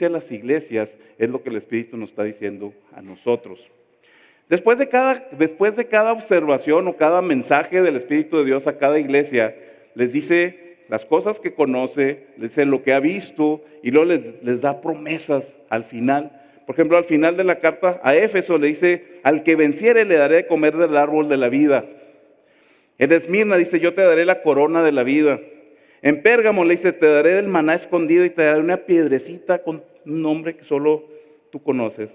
visite las iglesias, es lo que el Espíritu nos está diciendo a nosotros. Después de cada observación o cada mensaje del Espíritu de Dios a cada iglesia, les dice las cosas que conoce, les dice lo que ha visto y luego les da promesas al final. Por ejemplo, al final de la carta a Éfeso le dice, al que venciere le daré de comer del árbol de la vida. En Esmirna dice, yo te daré la corona de la vida. En Pérgamo le dice, te daré del maná escondido y te daré una piedrecita con un nombre que solo tú conoces.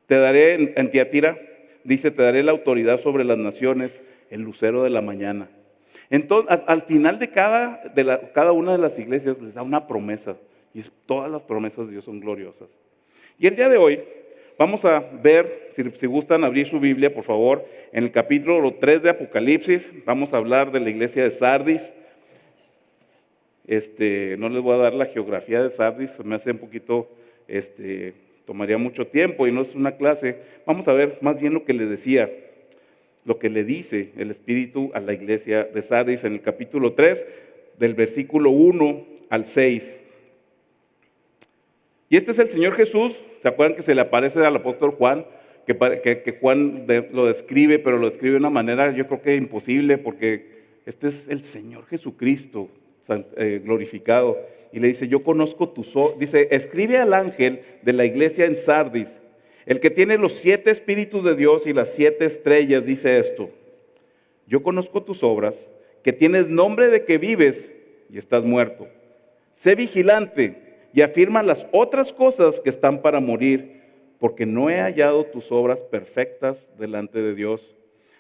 Te daré en Tiatira, dice, te daré la autoridad sobre las naciones, el lucero de la mañana. Entonces, al final de cada una de las iglesias les da una promesa. Y todas las promesas de Dios son gloriosas. Y el día de hoy vamos a ver, si gustan abrir su Biblia, por favor, en el capítulo 3 de Apocalipsis. Vamos a hablar de la iglesia de Sardis. No les voy a dar la geografía de Sardis, me hace un poquito, tomaría mucho tiempo y no es una clase. Vamos a ver más bien lo que le decía, lo que le dice el Espíritu a la iglesia de Sardis en el capítulo 3, del versículo 1 al 6. Y este es el Señor Jesús, ¿se acuerdan que se le aparece al apóstol Juan? Que Juan lo describe, pero lo describe de una manera yo creo que imposible, porque este es el Señor Jesucristo glorificado. Y le dice, yo conozco tus obras. Dice, escribe al ángel de la iglesia en Sardis, el que tiene los 7 espíritus de Dios y las 7 estrellas, dice esto. Yo conozco tus obras, que tienes nombre de que vives y estás muerto. Sé vigilante y afirma las otras cosas que están para morir, porque no he hallado tus obras perfectas delante de Dios.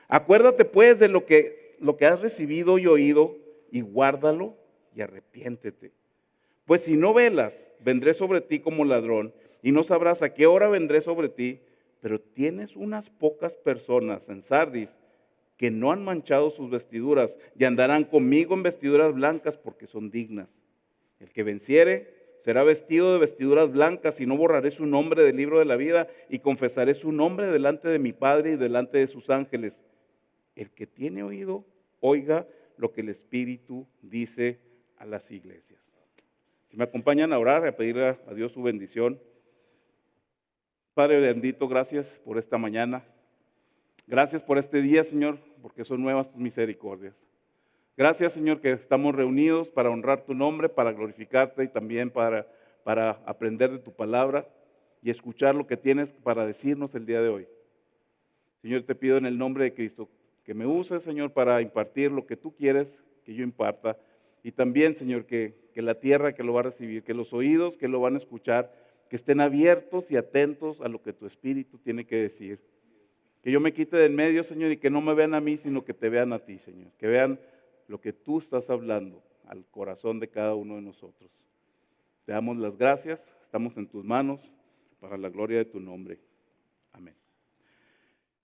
Acuérdate pues de lo que has recibido y oído, y guárdalo y arrepiéntete. Pues si no velas, vendré sobre ti como ladrón, y no sabrás a qué hora vendré sobre ti. Pero tienes unas pocas personas en Sardis que no han manchado sus vestiduras, y andarán conmigo en vestiduras blancas, porque son dignas. El que venciere será vestido de vestiduras blancas, y no borraré su nombre del libro de la vida, y confesaré su nombre delante de mi Padre y delante de sus ángeles. El que tiene oído, oiga lo que el Espíritu dice a las iglesias. Si me acompañan a orar, a pedirle a Dios su bendición. Padre bendito, gracias por esta mañana. Gracias por este día, Señor, porque son nuevas tus misericordias. Gracias, Señor, que estamos reunidos para honrar tu nombre, para glorificarte y también para aprender de tu palabra y escuchar lo que tienes para decirnos el día de hoy. Señor, te pido en el nombre de Cristo que me uses, Señor, para impartir lo que tú quieres que yo imparta. Y también, Señor, que la tierra que lo va a recibir, que los oídos que lo van a escuchar, que estén abiertos y atentos a lo que tu Espíritu tiene que decir. Que yo me quite del medio, Señor, y que no me vean a mí, sino que te vean a ti, Señor. Que vean lo que tú estás hablando al corazón de cada uno de nosotros. Te damos las gracias, estamos en tus manos, para la gloria de tu nombre. Amén.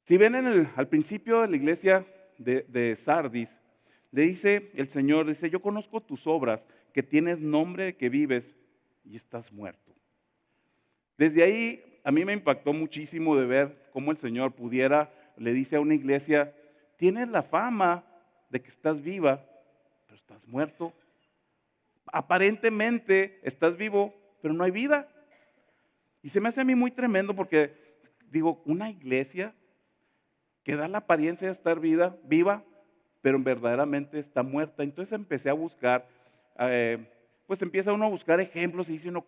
Si ven al principio de la iglesia de Sardis, le dice el Señor, dice, yo conozco tus obras, que tienes nombre de que vives y estás muerto. Desde ahí a mí me impactó muchísimo de ver cómo el Señor le dice a una iglesia, tienes la fama de que estás viva, pero estás muerto. Aparentemente estás vivo, pero no hay vida. Y se me hace a mí muy tremendo porque digo, una iglesia que da la apariencia de estar viva, pero verdaderamente está muerta. Entonces empecé a buscar, pues empieza uno a buscar ejemplos y dice, no,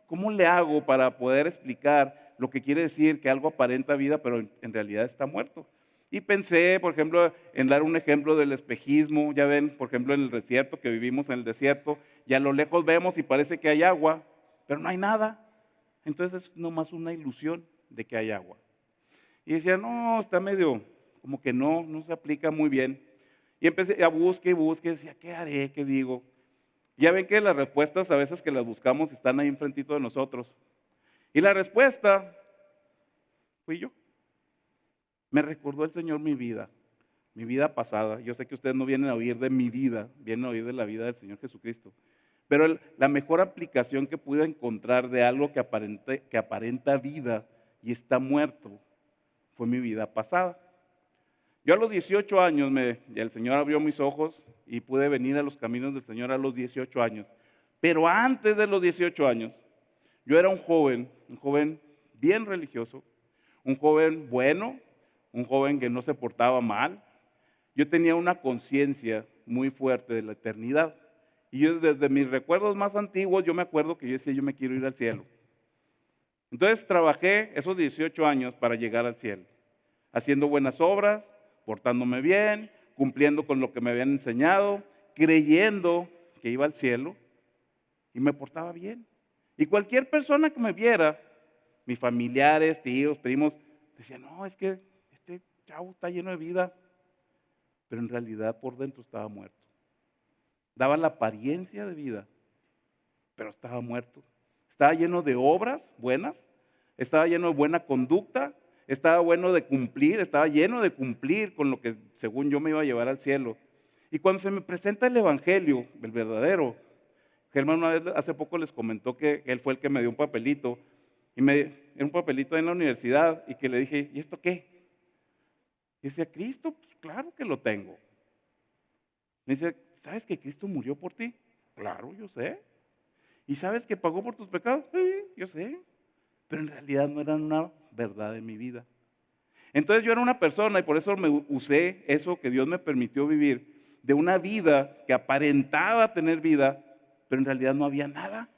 ¿cómo le hago para poder explicar lo que quiere decir que algo aparenta vida, pero en realidad está muerto? Y pensé, por ejemplo, en dar un ejemplo del espejismo. Ya ven, por ejemplo, en el desierto, que vivimos en el desierto, y a lo lejos vemos y parece que hay agua, pero no hay nada. Entonces es nomás una ilusión de que hay agua. Y decía, no, está medio, como que no se aplica muy bien. Y empecé a buscar y decía, ¿qué haré? ¿Qué digo? Ya ven que las respuestas a veces que las buscamos están ahí enfrentito de nosotros. Y la respuesta fui yo. Me recordó el Señor mi vida pasada. Yo sé que ustedes no vienen a oír de mi vida, vienen a oír de la vida del Señor Jesucristo. Pero la mejor aplicación que pude encontrar de algo que aparenta vida y está muerto fue mi vida pasada. Yo a los 18 años, el Señor abrió mis ojos y pude venir a los caminos del Señor a los 18 años. Pero antes de los 18 años, Yo era un joven bien religioso, un joven bueno, un joven que no se portaba mal. Yo tenía una conciencia muy fuerte de la eternidad. Y yo desde mis recuerdos más antiguos, yo me acuerdo que yo decía, yo me quiero ir al cielo. Entonces trabajé esos 18 años para llegar al cielo, haciendo buenas obras, portándome bien, cumpliendo con lo que me habían enseñado, creyendo que iba al cielo y me portaba bien. Y cualquier persona que me viera, mis familiares, tíos, primos, decían, no, es que este chavo está lleno de vida, pero en realidad por dentro estaba muerto. Daba la apariencia de vida, pero estaba muerto. Estaba lleno de obras buenas, estaba lleno de buena conducta, estaba estaba lleno de cumplir con lo que según yo me iba a llevar al cielo. Y cuando se me presenta el evangelio, el verdadero, Germán una vez hace poco les comentó que él fue el que me dio un papelito, era un papelito en la universidad, y que le dije, ¿y esto qué? Y decía, Cristo, pues claro que lo tengo. Me dice, ¿sabes que Cristo murió por ti? Claro, yo sé. ¿Y sabes que pagó por tus pecados? Sí, yo sé. Pero en realidad no eran una verdad en mi vida. Entonces yo era una persona, y por eso me usé eso que Dios me permitió vivir, de una vida que aparentaba tener vida, pero en realidad no había nada.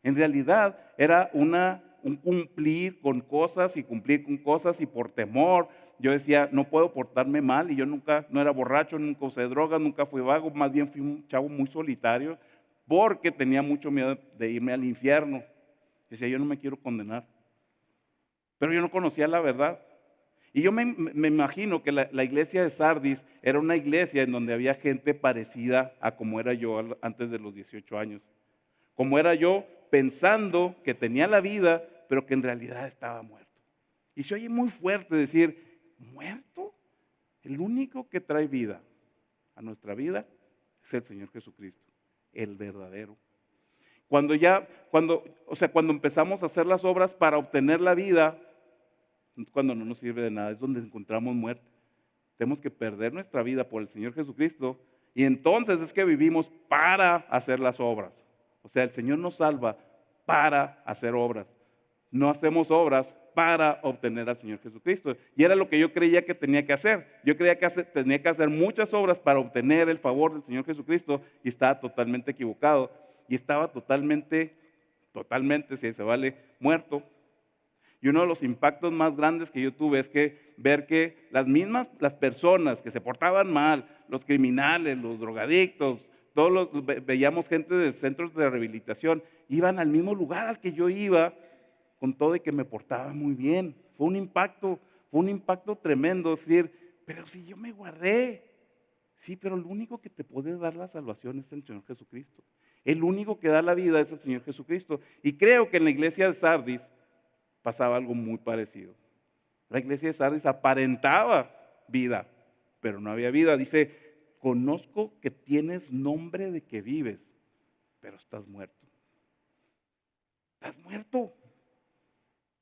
En realidad era un cumplir con cosas y cumplir con cosas, y por temor yo decía, no puedo portarme mal, y yo nunca, no era borracho, nunca usé drogas, nunca fui vago, más bien fui un chavo muy solitario, porque tenía mucho miedo de irme al infierno. Decía, yo no me quiero condenar, pero yo no conocía la verdad. Y yo me imagino que la iglesia de Sardis era una iglesia en donde había gente parecida a como era yo antes de los 18 años. Como era yo pensando que tenía la vida, pero que en realidad estaba muerto. Y se oye muy fuerte decir, ¿muerto? El único que trae vida a nuestra vida es el Señor Jesucristo, el verdadero. Cuando empezamos a hacer las obras para obtener la vida, cuando no nos sirve de nada, es donde encontramos muerte. Tenemos que perder nuestra vida por el Señor Jesucristo, y entonces es que vivimos para hacer las obras. O sea, el Señor nos salva para hacer obras. No hacemos obras para obtener al Señor Jesucristo. Y era lo que yo creía que tenía que hacer. Yo creía que tenía que hacer muchas obras para obtener el favor del Señor Jesucristo, y estaba totalmente equivocado. Y estaba totalmente, si se vale, muerto. Y uno de los impactos más grandes que yo tuve es que ver que las personas que se portaban mal, los criminales, los drogadictos, veíamos gente de centros de rehabilitación, iban al mismo lugar al que yo iba, con todo y que me portaba muy bien. Fue un impacto tremendo, decir, pero si yo me guardé. Sí, pero el único que te puede dar la salvación es el Señor Jesucristo. El único que da la vida es el Señor Jesucristo. Y creo que en la iglesia de Sardis pasaba algo muy parecido. La iglesia de Sardis aparentaba vida, pero no había vida. Dice, conozco que tienes nombre de que vives, pero estás muerto. Estás muerto.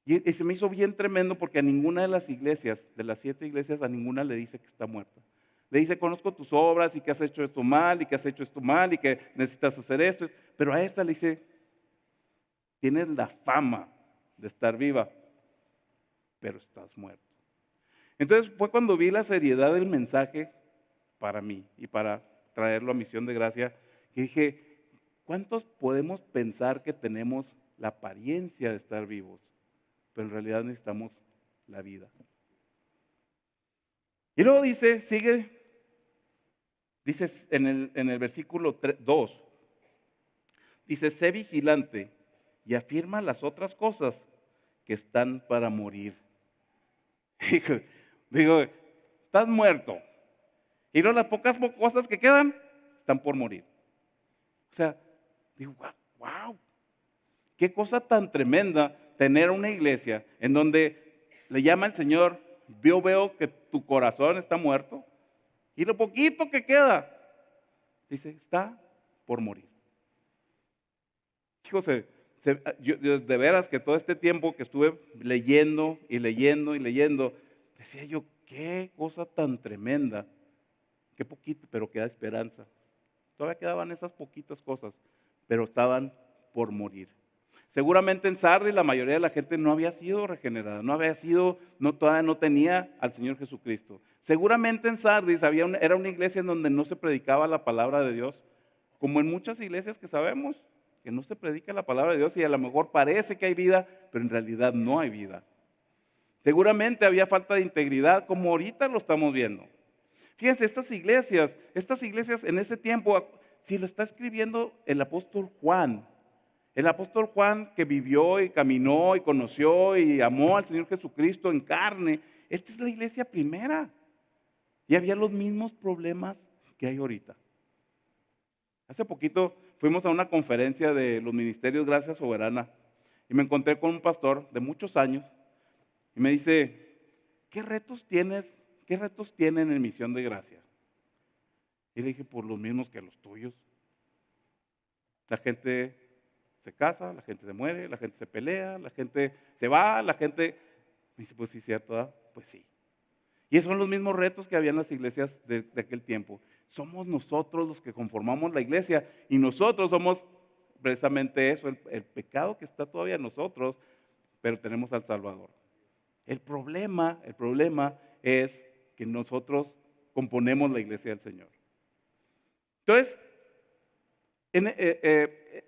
Y se me hizo bien tremendo, porque a ninguna de las iglesias, de las 7 iglesias, a ninguna le dice que está muerta. Le dice, conozco tus obras y que has hecho esto mal y que has hecho esto mal y que necesitas hacer esto. Pero a esta le dice, tienes la fama de estar viva, pero estás muerto. Entonces fue cuando vi la seriedad del mensaje para mí y para traerlo a Misión de Gracia, que dije, ¿cuántos podemos pensar que tenemos la apariencia de estar vivos, pero en realidad necesitamos la vida? Y luego dice en el versículo 2, dice, sé vigilante y afirma las otras cosas que están para morir. Digo, estás muerto. Y luego las pocas cosas que quedan están por morir. O sea, digo, wow, qué cosa tan tremenda tener una iglesia en donde le llama el Señor, yo veo que tu corazón está muerto, y lo poquito que queda, dice, está por morir. Hijos, yo de veras que todo este tiempo que estuve leyendo y leyendo y leyendo, decía yo, qué cosa tan tremenda, qué poquito, pero queda esperanza. Todavía quedaban esas poquitas cosas, pero estaban por morir. Seguramente en Sardis la mayoría de la gente no había sido regenerada, todavía no tenía al Señor Jesucristo. Seguramente en Sardis era una iglesia en donde no se predicaba la palabra de Dios, como en muchas iglesias que sabemos, que no se predica la palabra de Dios y a lo mejor parece que hay vida, pero en realidad no hay vida. Seguramente había falta de integridad, como ahorita lo estamos viendo. Fíjense, estas iglesias en ese tiempo, si lo está escribiendo el apóstol Juan que vivió y caminó y conoció y amó al Señor Jesucristo en carne, esta es la iglesia primera. Y había los mismos problemas que hay ahorita. Hace poquito fuimos a una conferencia de los ministerios Gracia Soberana y me encontré con un pastor de muchos años y me dice, ¿qué retos tienen en Misión de Gracia? Y le dije, pues los mismos que los tuyos. La gente se casa, la gente se muere, la gente se pelea, la gente se va, me dice, pues sí, cierto, ¿verdad? Pues sí. Y esos son los mismos retos que había en las iglesias de aquel tiempo. Somos nosotros los que conformamos la iglesia y nosotros somos precisamente eso, el pecado que está todavía en nosotros, pero tenemos al Salvador. El problema es que nosotros componemos la iglesia del Señor. Entonces,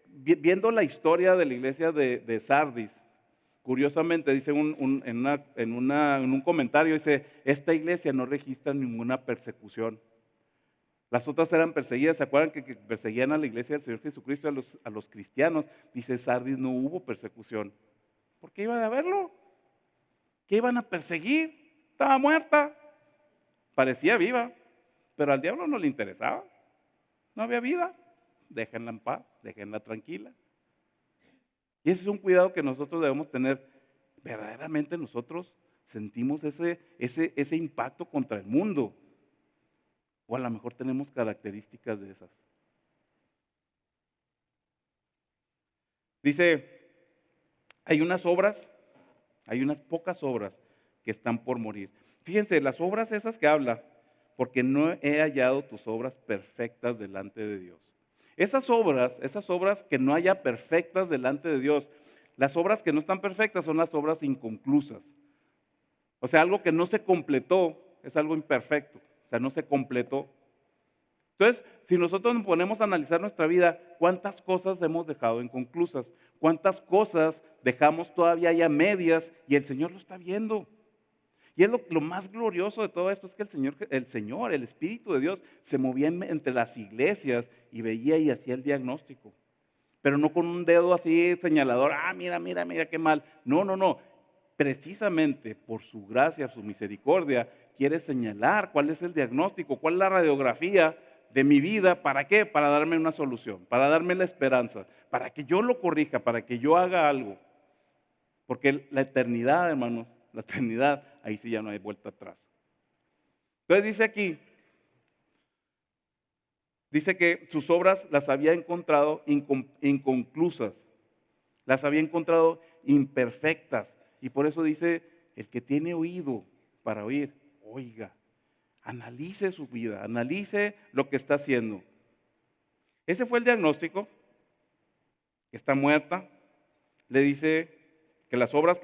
viendo la historia de la iglesia de Sardis, curiosamente dice en un comentario, dice, esta iglesia no registra ninguna persecución. Las otras eran perseguidas, ¿se acuerdan que perseguían a la iglesia del Señor Jesucristo, a los cristianos? Dice Sardis, no hubo persecución. ¿Por qué iban a haberlo? ¿Qué iban a perseguir? Estaba muerta. Parecía viva, pero al diablo no le interesaba. No había vida. Déjenla en paz, déjenla tranquila. Y ese es un cuidado que nosotros debemos tener. Verdaderamente nosotros sentimos ese impacto contra el mundo. O a lo mejor tenemos características de esas. Dice, hay unas pocas obras que están por morir. Fíjense, las obras esas que habla, porque no he hallado tus obras perfectas delante de Dios. Esas obras que no haya perfectas delante de Dios, las obras que no están perfectas son las obras inconclusas. O sea, algo que no se completó es algo imperfecto, o sea, no se completó. Entonces, si nosotros nos ponemos a analizar nuestra vida, ¿cuántas cosas hemos dejado inconclusas? ¿Cuántas cosas dejamos todavía ya medias y el Señor lo está viendo? Y es lo más glorioso de todo esto, es que el Espíritu de Dios, se movía entre las iglesias y veía y hacía el diagnóstico. Pero no con un dedo así señalador, mira qué mal. No. Precisamente por su gracia, su misericordia, quiere señalar cuál es el diagnóstico, cuál es la radiografía de mi vida. ¿Para qué? Para darme una solución, para darme la esperanza, para que yo lo corrija, para que yo haga algo. Porque la eternidad, hermanos, la eternidad, ahí sí ya no hay vuelta atrás. Entonces dice aquí, dice que sus obras las había encontrado inconclusas, las había encontrado imperfectas. Y por eso dice, el que tiene oído para oír, oiga, analice su vida, analice lo que está haciendo. Ese fue el diagnóstico, que está muerta. Le dice que las obras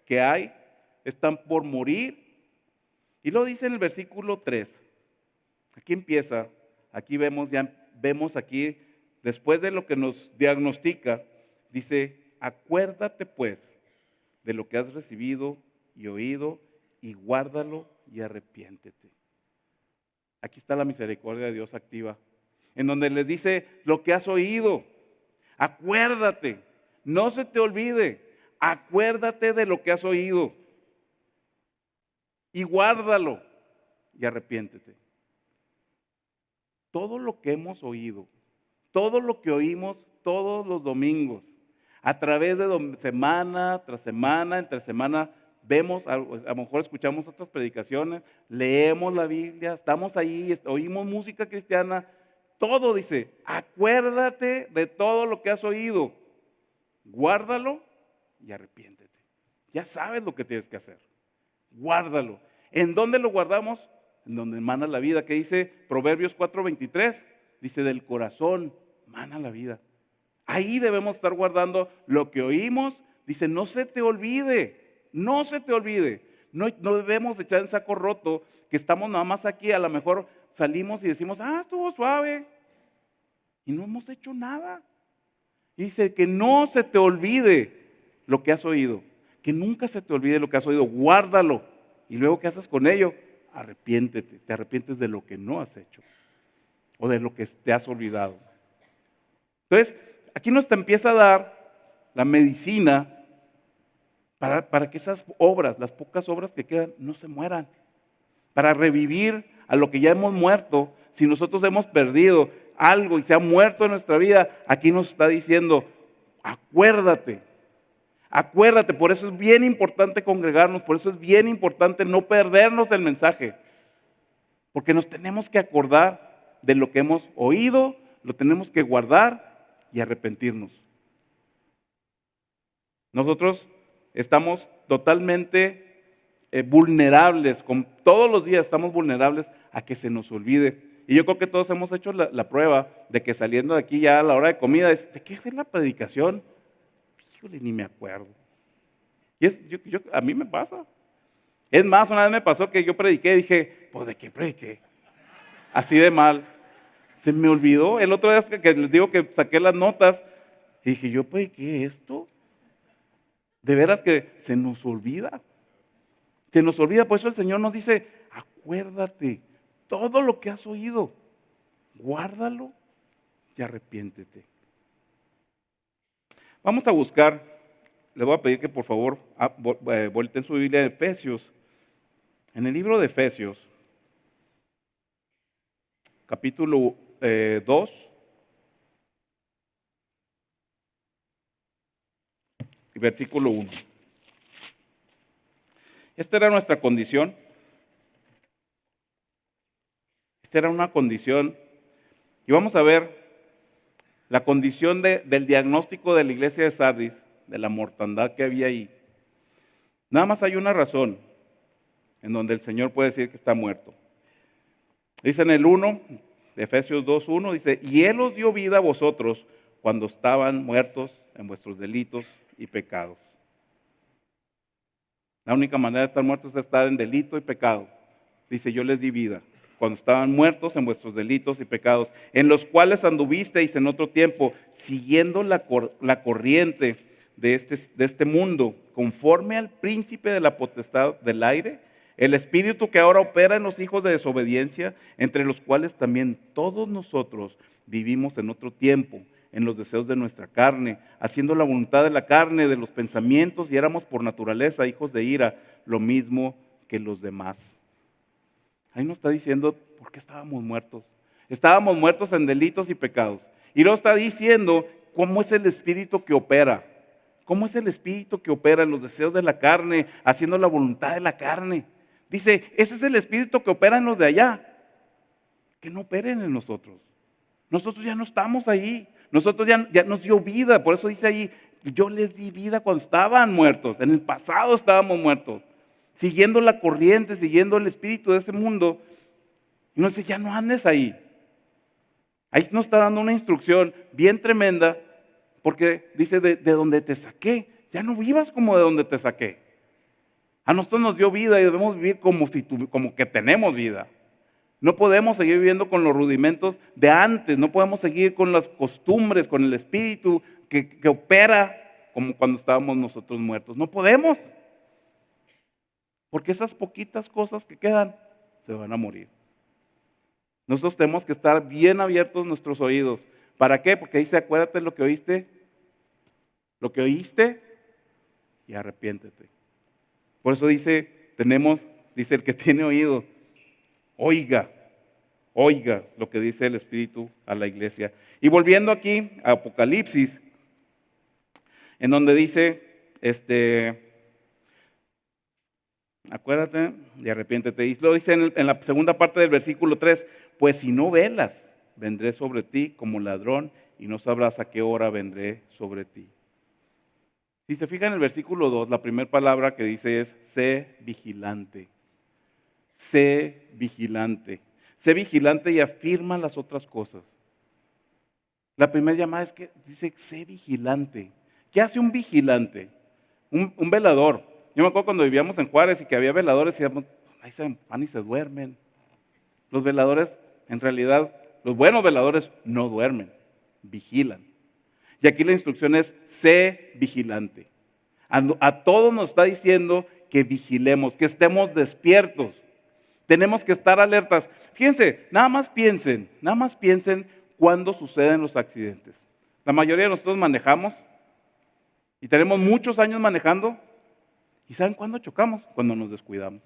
que hay están por morir. Y lo dice en el versículo 3. Aquí empieza, aquí vemos aquí, después de lo que nos diagnostica, dice, acuérdate pues de lo que has recibido y oído y guárdalo y arrepiéntete. Aquí está la misericordia de Dios activa, en donde les dice lo que has oído, acuérdate, no se te olvide, acuérdate de lo que has oído y guárdalo y arrepiéntete. Todo lo que hemos oído, todo lo que oímos todos los domingos, a través de semana tras semana, entre semana, vemos, a lo mejor escuchamos otras predicaciones, leemos la Biblia, estamos ahí, oímos música cristiana, todo dice, acuérdate de todo lo que has oído, guárdalo y arrepiéntete. Ya sabes lo que tienes que hacer, guárdalo. ¿En dónde lo guardamos? En donde emana la vida, que dice Proverbios 4:23, dice del corazón mana la vida. Ahí debemos estar guardando lo que oímos. Dice, no se te olvide, no se te olvide. No debemos echar en saco roto que estamos nada más aquí, a lo mejor salimos y decimos, estuvo suave. Y no hemos hecho nada. Y dice que no se te olvide lo que has oído. Que nunca se te olvide lo que has oído. Guárdalo. Y luego, ¿qué haces con ello? Arrepiéntete. Te arrepientes de lo que no has hecho. O de lo que te has olvidado. Entonces, aquí nos te empieza a dar la medicina para que esas obras, las pocas obras que quedan, no se mueran. Para revivir a lo que ya hemos muerto. Si nosotros hemos perdido algo y se ha muerto en nuestra vida, aquí nos está diciendo, acuérdate, acuérdate. Por eso es bien importante congregarnos, por eso es bien importante no perdernos del mensaje. Porque nos tenemos que acordar de lo que hemos oído, lo tenemos que guardar y arrepentirnos. Nosotros estamos totalmente vulnerables, todos los días estamos vulnerables a que se nos olvide. Y yo creo que todos hemos hecho la prueba de que saliendo de aquí ya a la hora de comida, ¿de qué fue la predicación? Híjole, ni me acuerdo. Y a mí me pasa. Es más, una vez me pasó que yo prediqué y dije, pues ¿de qué prediqué? Así de mal. Se me olvidó. El otro día que les digo que saqué las notas, y dije, yo prediqué esto. De veras que se nos olvida. Se nos olvida, por eso el Señor nos dice, acuérdate, todo lo que has oído, guárdalo y arrepiéntete. Vamos a buscar, le voy a pedir que por favor volteen su Biblia a Efesios. En el libro de Efesios, capítulo 2, y versículo 1. Esta era nuestra condición. Esta era una condición. Y vamos a ver la condición del diagnóstico de la iglesia de Sardis, de la mortandad que había ahí. Nada más hay una razón en donde el Señor puede decir que está muerto. Dice en el 1, de Efesios 2:1, dice, y Él os dio vida a vosotros cuando estaban muertos en vuestros delitos y pecados. La única manera de estar muertos es estar en delito y pecado. Dice, yo les di vida cuando estaban muertos en vuestros delitos y pecados, en los cuales anduvisteis en otro tiempo, siguiendo la corriente de este mundo, conforme al príncipe de la potestad del aire, el espíritu que ahora opera en los hijos de desobediencia, entre los cuales también todos nosotros vivimos en otro tiempo, en los deseos de nuestra carne, haciendo la voluntad de la carne, de los pensamientos, y éramos por naturaleza hijos de ira, lo mismo que los demás. Ahí nos está diciendo por qué estábamos muertos. Estábamos muertos en delitos y pecados. Y luego está diciendo cómo es el espíritu que opera. ¿Cómo es el espíritu que opera en los deseos de la carne, haciendo la voluntad de la carne? Dice, ese es el espíritu que opera en los de allá. Que no operen en nosotros. Nosotros ya no estamos ahí. Nosotros ya nos dio vida. Por eso dice ahí, yo les di vida cuando estaban muertos. En el pasado estábamos muertos. Siguiendo la corriente, siguiendo el espíritu de ese mundo. Y nos dice, ya no andes ahí. Ahí nos está dando una instrucción bien tremenda, porque dice, de donde te saqué, ya no vivas como de donde te saqué. A nosotros nos dio vida y debemos vivir como que tenemos vida. No podemos seguir viviendo con los rudimentos de antes, no podemos seguir con las costumbres, con el espíritu que opera como cuando estábamos nosotros muertos. No podemos. Porque esas poquitas cosas que quedan se van a morir. Nosotros tenemos que estar bien abiertos nuestros oídos. ¿Para qué? Porque dice, acuérdate lo que oíste y arrepiéntete. Por eso dice el que tiene oído, oiga lo que dice el Espíritu a la iglesia. Y volviendo aquí a Apocalipsis, en donde dice, acuérdate y arrepiéntete. Y lo dice en la segunda parte del versículo 3, pues si no velas, vendré sobre ti como ladrón y no sabrás a qué hora vendré sobre ti. Si se fijan en el versículo 2, la primera palabra que dice es, sé vigilante. Sé vigilante. Sé vigilante y afirma las otras cosas. La primera llamada es que dice, sé vigilante. ¿Qué hace un vigilante? Un velador. Yo me acuerdo cuando vivíamos en Juárez y que había veladores y decíamos, ahí se van y se duermen. Los veladores, en realidad, los buenos veladores no duermen, vigilan. Y aquí la instrucción es, sé vigilante. A todos nos está diciendo que vigilemos, que estemos despiertos. Tenemos que estar alertas. Fíjense, nada más piensen cuando suceden los accidentes. La mayoría de nosotros manejamos y tenemos muchos años manejando. ¿Y saben cuándo chocamos? Cuando nos descuidamos.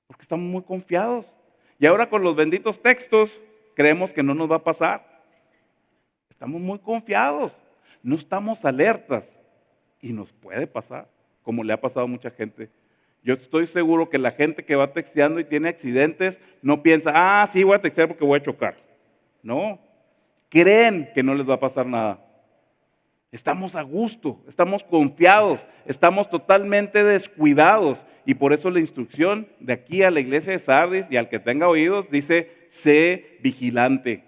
Porque estamos muy confiados. Y ahora con los benditos textos creemos que no nos va a pasar. Estamos muy confiados. No estamos alertas. Y nos puede pasar, como le ha pasado a mucha gente. Yo estoy seguro que la gente que va texteando y tiene accidentes no piensa, sí, voy a textear porque voy a chocar. No, creen que no les va a pasar nada. Estamos a gusto, estamos confiados, estamos totalmente descuidados. Y por eso la instrucción de aquí a la iglesia de Sardis y al que tenga oídos dice, sé vigilante.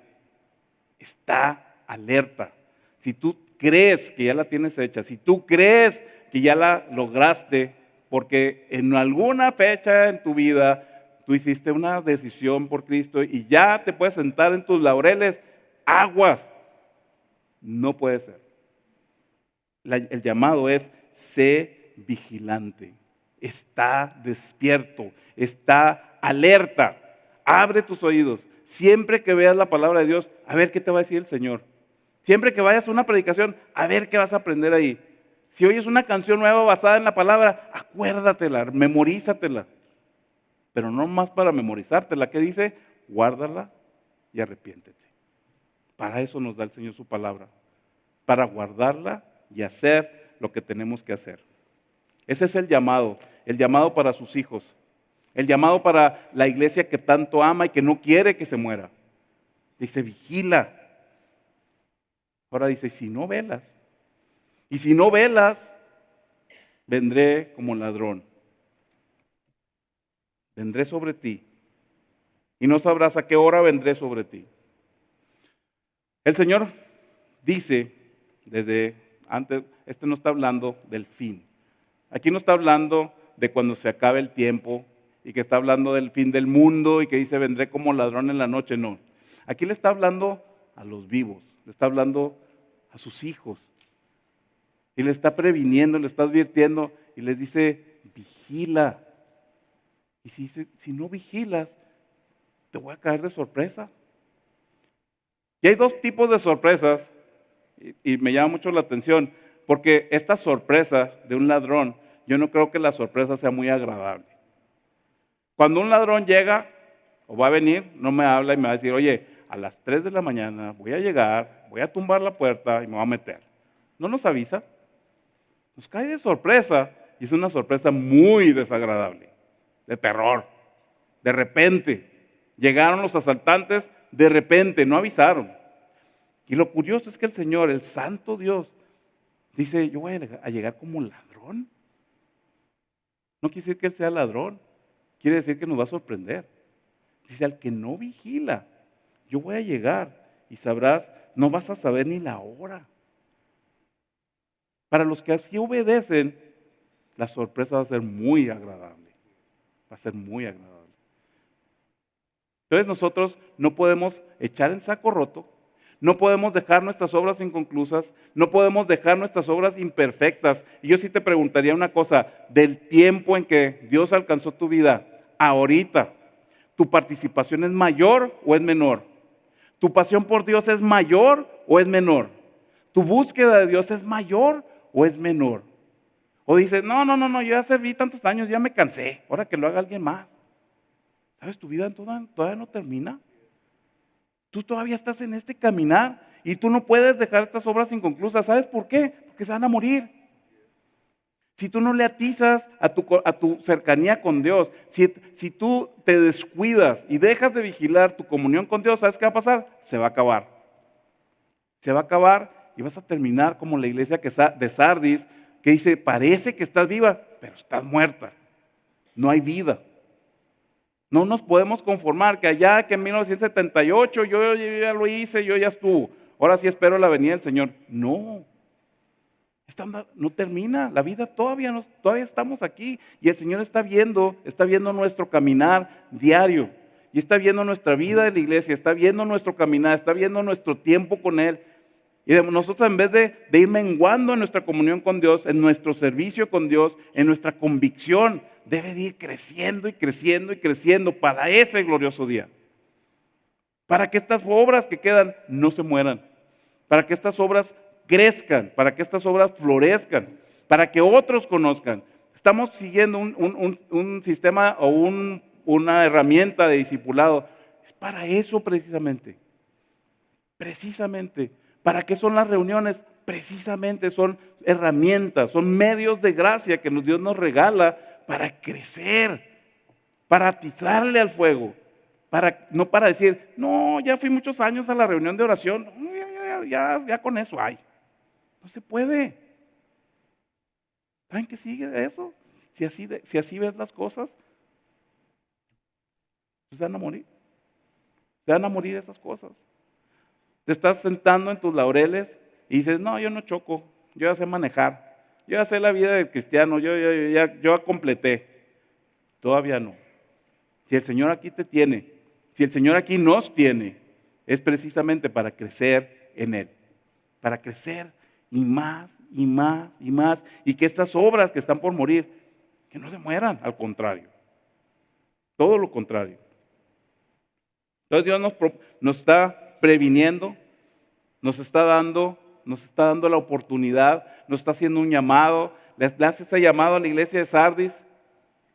Está alerta. Si tú crees que ya la tienes hecha, si tú crees que ya la lograste, porque en alguna fecha en tu vida tú hiciste una decisión por Cristo y ya te puedes sentar en tus laureles, aguas, no puede ser. El llamado es, sé vigilante, está despierto, está alerta, abre tus oídos. Siempre que veas la palabra de Dios, a ver qué te va a decir el Señor. Siempre que vayas a una predicación, a ver qué vas a aprender ahí. Si oyes una canción nueva basada en la palabra, acuérdatela, memorízatela. Pero no más para memorizártela. ¿Qué dice? Guárdala y arrepiéntete. Para eso nos da el Señor su palabra. Para guardarla y hacer lo que tenemos que hacer. Ese es el llamado para sus hijos. El llamado para la iglesia que tanto ama y que no quiere que se muera. Dice, vigila. Ahora dice, si no velas, y si no velas, vendré como ladrón. Vendré sobre ti, y no sabrás a qué hora vendré sobre ti. El Señor dice, desde antes, no está hablando del fin. Aquí no está hablando de cuando se acabe el tiempo, y que está hablando del fin del mundo, y que dice, vendré como ladrón en la noche, no. Aquí le está hablando a los vivos, le está hablando a sus hijos. Y le está previniendo, le está advirtiendo y les dice, vigila. Y si no vigilas, te voy a caer de sorpresa. Y hay dos tipos de sorpresas y me llama mucho la atención, porque esta sorpresa de un ladrón, yo no creo que la sorpresa sea muy agradable. Cuando un ladrón llega o va a venir, no me habla y me va a decir, oye, a las 3 de la mañana voy a llegar, voy a tumbar la puerta y me voy a meter. No nos avisa. Nos cae de sorpresa y es una sorpresa muy desagradable, de terror. De repente, llegaron los asaltantes, de repente, no avisaron. Y lo curioso es que el Señor, el Santo Dios, dice, yo voy a llegar como ladrón. No quiere decir que Él sea ladrón, quiere decir que nos va a sorprender. Dice, al que no vigila, yo voy a llegar y sabrás, no vas a saber ni la hora. Para los que así obedecen, la sorpresa va a ser muy agradable. Va a ser muy agradable. Entonces nosotros no podemos echar en saco roto, no podemos dejar nuestras obras inconclusas, no podemos dejar nuestras obras imperfectas. Y yo sí te preguntaría una cosa, del tiempo en que Dios alcanzó tu vida, ahorita, ¿tu participación es mayor o es menor? ¿Tu pasión por Dios es mayor o es menor? ¿Tu búsqueda de Dios es mayor o es menor? O dices, no, yo ya serví tantos años, ya me cansé, ahora que lo haga alguien más. ¿Sabes? Tu vida todavía no termina. Tú todavía estás en este caminar y tú no puedes dejar estas obras inconclusas. ¿Sabes por qué? Porque se van a morir. Si tú no le atizas a tu cercanía con Dios, si tú te descuidas y dejas de vigilar tu comunión con Dios, ¿sabes qué va a pasar? Se va a acabar. Se va a acabar y vas a terminar como la iglesia de Sardis, que dice, parece que estás viva, pero estás muerta. No hay vida. No nos podemos conformar que allá, que en 1978 yo ya lo hice, yo ya estuvo. ahora sí espero la venida del Señor. No, esta onda no termina, la vida todavía estamos aquí y el Señor está viendo nuestro caminar diario y está viendo nuestra vida de la iglesia, está viendo nuestro caminar, está viendo nuestro tiempo con Él. Y nosotros en vez de ir menguando en nuestra comunión con Dios, en nuestro servicio con Dios, en nuestra convicción, debe de ir creciendo y creciendo y creciendo para ese glorioso día. Para que estas obras que quedan no se mueran, para que estas obras crezcan, para que estas obras florezcan, para que otros conozcan. Estamos siguiendo un sistema o una herramienta de discipulado. Es para eso precisamente. Precisamente. ¿Para qué son las reuniones? Precisamente son herramientas, son medios de gracia que Dios nos regala para crecer, para atizarle al fuego. No para decir, no, ya fui muchos años a la reunión de oración, ya con eso hay. No se puede. ¿Saben qué sigue de eso? Si así ves las cosas, pues se van a morir. Se van a morir esas cosas. Te estás sentando en tus laureles y dices, no, yo no choco, yo ya sé manejar, yo ya sé la vida del cristiano, yo ya completé. Todavía no. Si el Señor aquí te tiene, si el Señor aquí nos tiene, es precisamente para crecer en Él, para crecer y más y más y más, y que estas obras que están por morir, que no se mueran, al contrario, todo lo contrario. Entonces Dios nos está previniendo, nos está dando la oportunidad, nos está haciendo un llamado, le hace ese llamado a la iglesia de Sardis.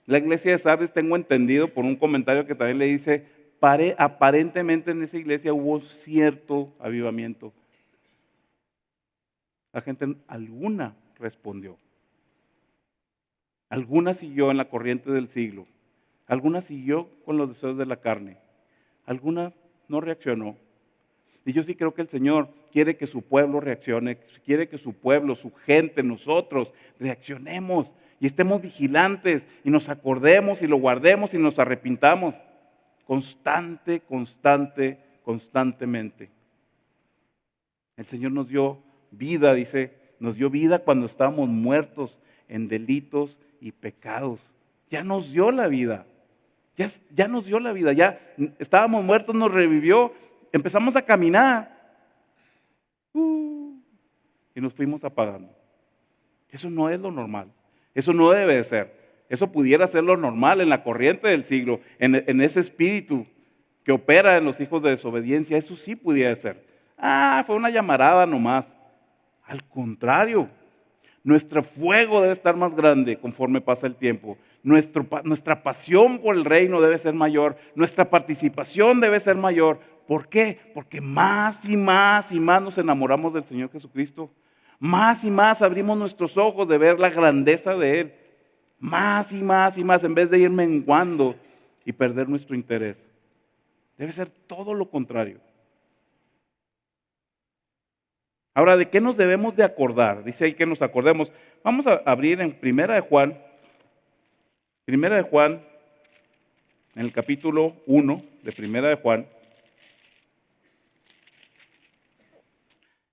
La iglesia de Sardis, tengo entendido por un comentario que también le dice, aparentemente en esa iglesia hubo cierto avivamiento. La gente, alguna respondió, alguna siguió en la corriente del siglo, alguna siguió con los deseos de la carne, alguna no reaccionó. Y yo sí creo que el Señor quiere que su pueblo reaccione, quiere que su pueblo, su gente, nosotros reaccionemos y estemos vigilantes y nos acordemos y lo guardemos y nos arrepintamos constantemente. El Señor nos dio vida, dice, nos dio vida cuando estábamos muertos en delitos y pecados. Ya nos dio la vida, ya nos dio la vida, ya estábamos muertos, nos revivió, empezamos a caminar y nos fuimos apagando. Eso no es lo normal, eso no debe de ser. Eso pudiera ser lo normal en la corriente del siglo, en ese espíritu que opera en los hijos de desobediencia, eso sí pudiera ser. Fue una llamarada nomás. Al contrario, nuestro fuego debe estar más grande conforme pasa el tiempo. Nuestra pasión por el reino debe ser mayor, nuestra participación debe ser mayor. ¿Por qué? Porque más y más y más nos enamoramos del Señor Jesucristo. Más y más abrimos nuestros ojos de ver la grandeza de Él. Más y más y más, en vez de ir menguando y perder nuestro interés. Debe ser todo lo contrario. Ahora, ¿de qué nos debemos de acordar? Dice ahí que nos acordemos. Vamos a abrir en Primera de Juan, en el capítulo 1 de Primera de Juan.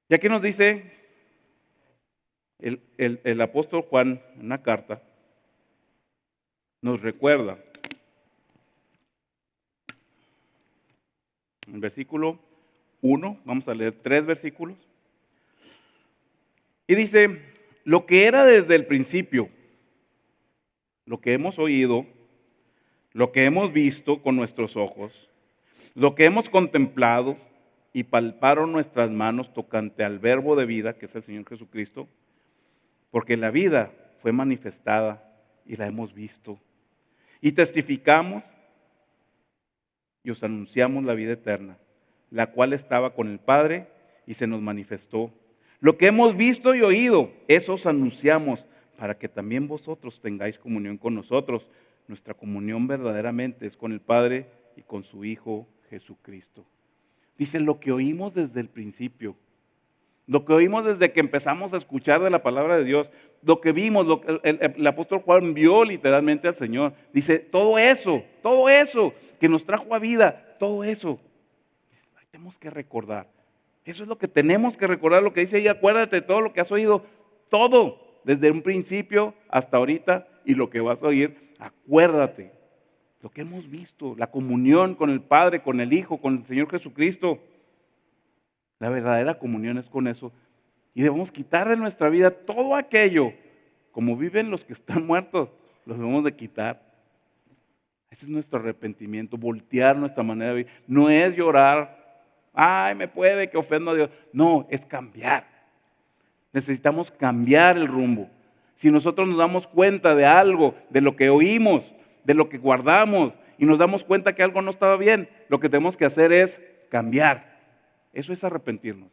Y aquí nos dice el apóstol Juan, en una carta, nos recuerda, en el versículo 1, vamos a leer 3 versículos, y dice, lo que era desde el principio, lo que hemos oído, lo que hemos visto con nuestros ojos, lo que hemos contemplado y palparon nuestras manos tocante al verbo de vida, que es el Señor Jesucristo, porque la vida fue manifestada y la hemos visto. Y testificamos y os anunciamos la vida eterna, la cual estaba con el Padre y se nos manifestó. Lo que hemos visto y oído, eso os anunciamos, para que también vosotros tengáis comunión con nosotros. Nuestra comunión verdaderamente es con el Padre y con su Hijo Jesucristo. Dice, lo que oímos desde el principio, lo que oímos desde que empezamos a escuchar de la palabra de Dios, lo que vimos, el apóstol Juan vio literalmente al Señor. Dice, todo eso que nos trajo a vida, todo eso, tenemos que recordar. Eso es lo que tenemos que recordar, lo que dice ahí, acuérdate de todo lo que has oído, todo, desde un principio hasta ahorita y lo que vas a oír, acuérdate. Lo que hemos visto, la comunión con el Padre, con el Hijo, con el Señor Jesucristo. La verdadera comunión es con eso. Y debemos quitar de nuestra vida todo aquello, como viven los que están muertos, los debemos de quitar. Ese es nuestro arrepentimiento, voltear nuestra manera de vivir. No es llorar, ay, me puede que ofenda a Dios. No, es cambiar. Necesitamos cambiar el rumbo. Si nosotros nos damos cuenta de algo, de lo que oímos, de lo que guardamos, y nos damos cuenta que algo no estaba bien, lo que tenemos que hacer es cambiar. Eso es arrepentirnos.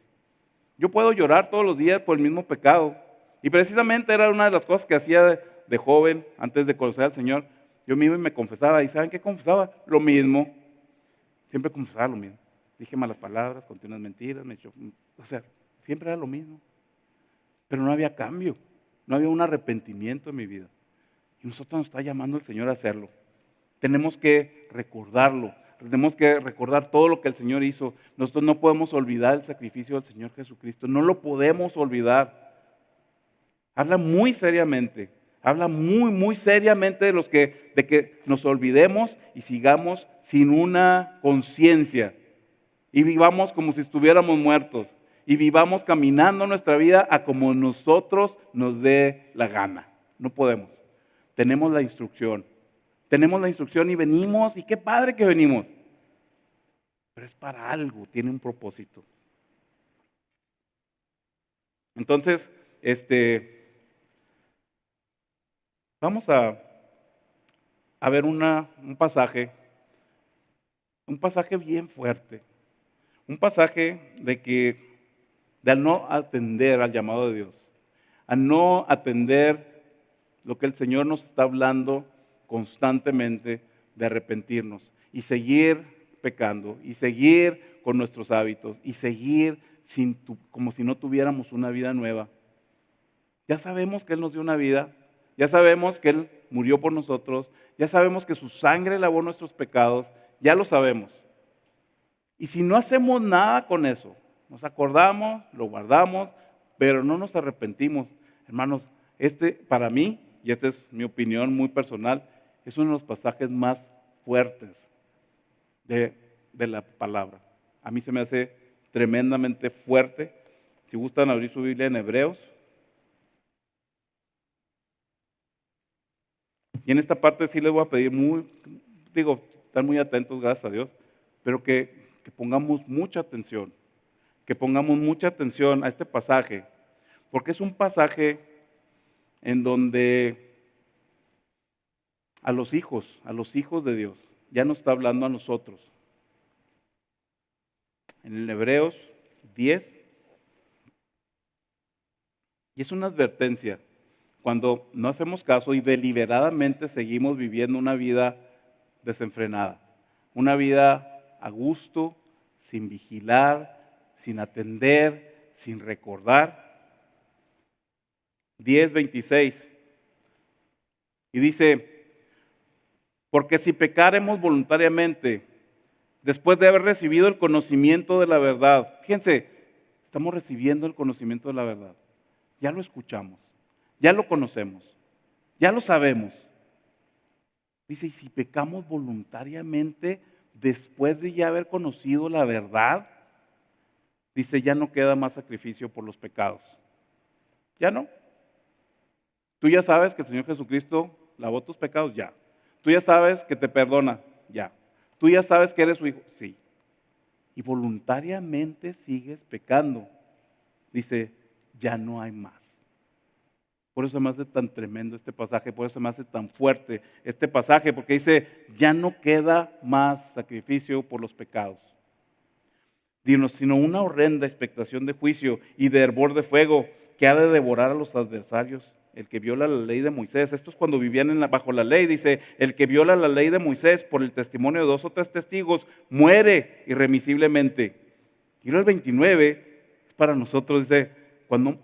Yo puedo llorar todos los días por el mismo pecado. Y precisamente era una de las cosas que hacía de joven, antes de conocer al Señor. Yo mismo me confesaba. ¿Y saben qué confesaba? Lo mismo. Siempre confesaba lo mismo. Dije malas palabras, conté unas mentiras, siempre era lo mismo. Pero no había cambio. No había un arrepentimiento en mi vida. Y nosotros nos está llamando el Señor a hacerlo. Tenemos que recordarlo. Tenemos que recordar todo lo que el Señor hizo. Nosotros no podemos olvidar el sacrificio del Señor Jesucristo. No lo podemos olvidar. Habla muy seriamente. Habla muy seriamente de que nos olvidemos y sigamos sin una conciencia. Y vivamos como si estuviéramos muertos. Y vivamos caminando nuestra vida a como nosotros nos dé la gana. No podemos. Tenemos la instrucción. Tenemos la instrucción y venimos, y qué padre que venimos. Pero es para algo, tiene un propósito. Entonces, vamos a ver un pasaje bien fuerte. Un pasaje de al no atender al llamado de Dios, a no atender lo que el Señor nos está hablando constantemente de arrepentirnos y seguir pecando y seguir con nuestros hábitos y seguir como si no tuviéramos una vida nueva. Ya sabemos que Él nos dio una vida, ya sabemos que Él murió por nosotros, ya sabemos que su sangre lavó nuestros pecados, ya lo sabemos. Y si no hacemos nada con eso, nos acordamos, lo guardamos, pero no nos arrepentimos, hermanos, para mí, y esta es mi opinión muy personal, es uno de los pasajes más fuertes de la palabra. A mí se me hace tremendamente fuerte. Si gustan abrir su Biblia en Hebreos. Y en esta parte sí les voy a pedir están muy atentos, gracias a Dios, pero que pongamos mucha atención, a este pasaje, porque es un pasaje en donde a los hijos de Dios, ya nos está hablando a nosotros. En el Hebreos 10, y es una advertencia, cuando no hacemos caso y deliberadamente seguimos viviendo una vida desenfrenada, una vida a gusto, sin vigilar, sin atender, sin recordar. 10:26, y dice: porque si pecaremos voluntariamente, después de haber recibido el conocimiento de la verdad, fíjense, estamos recibiendo el conocimiento de la verdad, ya lo escuchamos, ya lo conocemos, ya lo sabemos. Dice, y si pecamos voluntariamente después de ya haber conocido la verdad, dice, ya no queda más sacrificio por los pecados. Ya no. Tú ya sabes que el Señor Jesucristo lavó tus pecados, ya. Tú ya sabes que te perdona, ya. Tú ya sabes que eres su hijo, sí. Y voluntariamente sigues pecando. Dice, ya no hay más. Por eso se me hace tan tremendo este pasaje, por eso se me hace tan fuerte este pasaje, porque dice, ya no queda más sacrificio por los pecados, sino una horrenda expectación de juicio y de hervor de fuego que ha de devorar a los adversarios, el que viola la ley de Moisés. Esto es cuando vivían bajo la ley, dice, el que viola la ley de Moisés por el testimonio de 2 o 3 testigos, muere irremisiblemente. Y luego el 29, para nosotros dice,